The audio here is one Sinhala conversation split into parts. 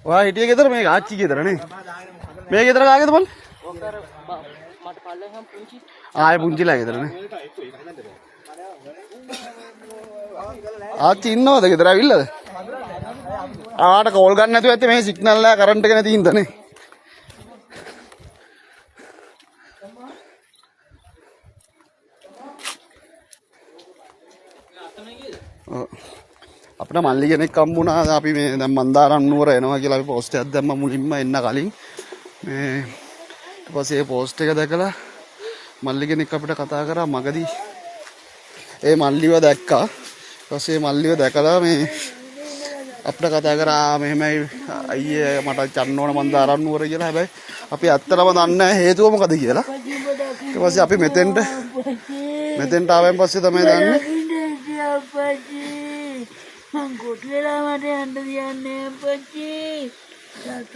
ඔයා හිටියේ ගෙදර මේක ආච්චි ගෙදර නේ. මේ ගෙදර කාගේද බල? මට පල්ලෙහාම පුංචි. ආයේ පුංචිලා ගෙදර නේ. ආච්චි ඉන්නවද ගෙදර ඇවිල්ලාද? ආට කෝල් ගන්න නැතුව ඇත්තේ මේ සිග්නල් එක කරන්ට් එක නැති හින්දානේ. අපිට මල්ලි කෙනෙක් හම්බුණා. අපි මේ දැන් මන්දාරම් නුවර එනවා කියලා අපි පෝස්ට් එකක් දැම්මා මුලින්ම එන්න කලින්. මේ ඊට පස්සේ ඒ පෝස්ට් එක දැකලා මල්ලි කෙනෙක් අපිට කතා කරා මගදී. ඒ මල්ලිව දැක්කා. ඊට පස්සේ මල්ලිව දැකලා මේ අපිට කතා කරා මෙහෙමයි අයියේ මට චන්න ඕන මන්දාරම් නුවර කියලා. හැබැයි අපි ඇත්තටම දන්නේ නැහැ හේතුව මොකද කියලා. ඊට පස්සේ අපි මෙතෙන්ට ආවෙන් පස්සේ තමයි දන්නේ. මං කොට වෙලා මට යන්න දියන්නේ අපච්චි.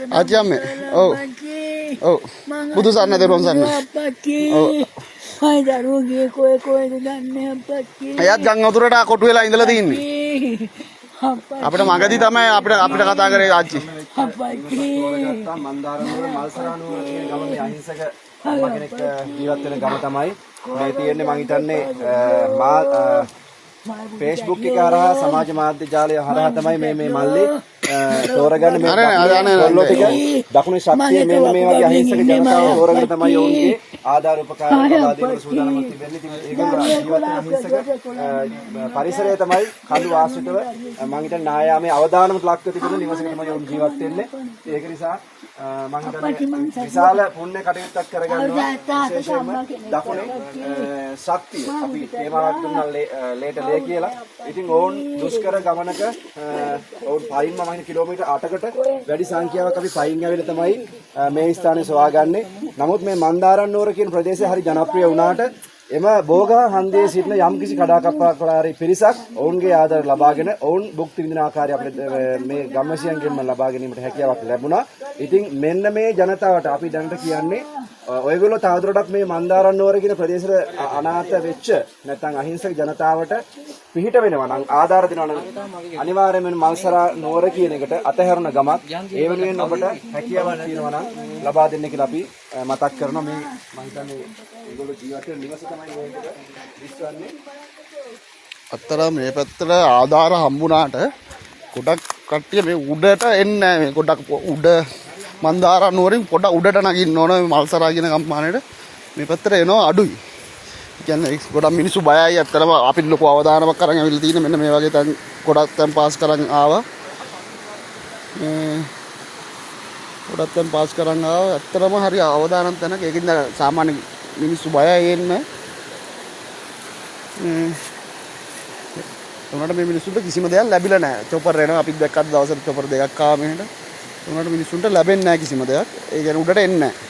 ආච්චි අම්මේ. ඔව්. ඔව්. බුදු සරණ දරුවන් සරණ. අපච්චි. අය දරුවෝ ගියේ කොහෙද දන්නේ අපච්චි. එයාත් ගම් වතුරට කොටු වෙලා ඉඳලා තින්නේ. අපිට මගදී තමයි අපිට කතා කරේ ආච්චි. අපච්චි. මන්දාරම් මල්සරානුවර කියන ගම මේ අහිංසක කෙනෙක් ජීවත් වෙන ගම තමයි මේ තියෙන්නේ. මං හිතන්නේ Facebook එක හරහා සමාජ මාධ්‍ය ජාලය හරහා තමයි මේ මල්ලි තෝරගන්න මේ කොල්ලෝ ටික දකුණු ශක්තිය මෙන්න මේ වගේ අහිංසක ජනතාව තෝරගෙන තමයි ඔවුන්ගේ ආධාර උපකාර ලබා දෙන්න සූදානම්ව තිබෙන්නේ. ඉතින් ඒගොල්ලෝ ජීවත් වෙන අහිංසක පරිසරය තමයි කඳු ආශ්‍රිතව මං හිතන්නේ නායාමේ අවදානමට ලක්ව තිබෙන නිවසක තමයි ඔවුන් ජීවත් වෙන්නේ. ඒක නිසා මං හිතන්නේ විශාල පුණ්‍ය කටයුත්තක් කරගන්නවා. විශේෂයෙන්ම දකුණේ ශක්තිය අපි තේමාවක් දුන්නා ලේට ලේ කියලා. ඉතින් ඕන් දුෂ්කර ගමනක ඕන් පයින්ම මම කිලෝමීටර් 8කට වැඩි සංඛ්‍යාවක් අපි පයින් ඇවිල්ලා තමයි මේ ස්ථානේ සොයාගන්නේ. නමුත් මේ මන්දාරම් නුවර කියන ප්‍රදේශය හරි ජනප්‍රිය වුණාට එම බෝගා හන්දියේ සිටින යම්කිසි කඩාකප්පාකාරී පිරිසක් ඔවුන්ගේ ආදර ලබාගෙන ඔවුන් භුක්ති විඳින ආකාරය අපිට මේ ගම්වැසියන්ගෙන්ම ලබා ගැනීමට හැකියාවක් ලැබුණා. ඉතින් මෙන්න මේ ජනතාවට අපි දැනට කියන්නේ ඔයගොල්ලෝ තවදුරටත් මේ මන්දාරම් නුවර කියන ප්‍රදේශයේ අනාථ වෙච්ච නැත්නම් අහිංසක ජනතාවට පිහිට වෙනවා නම් ආධාර දෙනවා නම් අනිවාර්යයෙන්ම මල්සරා නුවර කියන එකට අතහැරන ගමක් ඒ වෙනුවෙන් ඔබට හැකියාවක් තියෙනවා නම් ලබා දෙන්න කියලා අපි මතක් කරනවා. මේ මම හිතන්නේ ඒගොල්ලෝ ජීවත් වෙන නිවස තමයි මේකට විශ්වන්නේ. අත්‍තරම මේ පැත්තට ආධාර හම්බුණාට ගොඩක් කට්ටිය මේ උඩට එන්නේ නැහැ. මේ ගොඩක් උඩ මන්දාරම් නුවරින් පොඩක් උඩට නගින්න ඕන මේ මල්සරා කියන ගම්මානේට. මේ පැත්තට එනවා අඩුයි. කියන්නේ ගොඩක් මිනිස්සු බයයි. ඇත්තටම අපි ලොකු අවදානමක් අරන් ඇවිල්ලා තියෙන මෙන්න මේ වගේ තැන් ගොඩක් තැන් පාස් කරන් ආවා. ගොඩක් තැන් පාස් කරන් ආවා. ඇත්තටම හරි අවදානම් තැනක. ඒකින්ද සාමාන්‍ය මිනිස්සු බයයි එන්නේ. උනට මේ මිනිස්සුන්ට කිසිම දෙයක් ලැබිලා නැහැ. චොපර් එනවා. අපිත් දැක්කත් දවසට චොපර් දෙකක් ආවා මෙහෙට. උනට මිනිස්සුන්ට ලැබෙන්නේ නැහැ කිසිම දෙයක්. ඒ කියන්නේ උඩට එන්නේ නැහැ.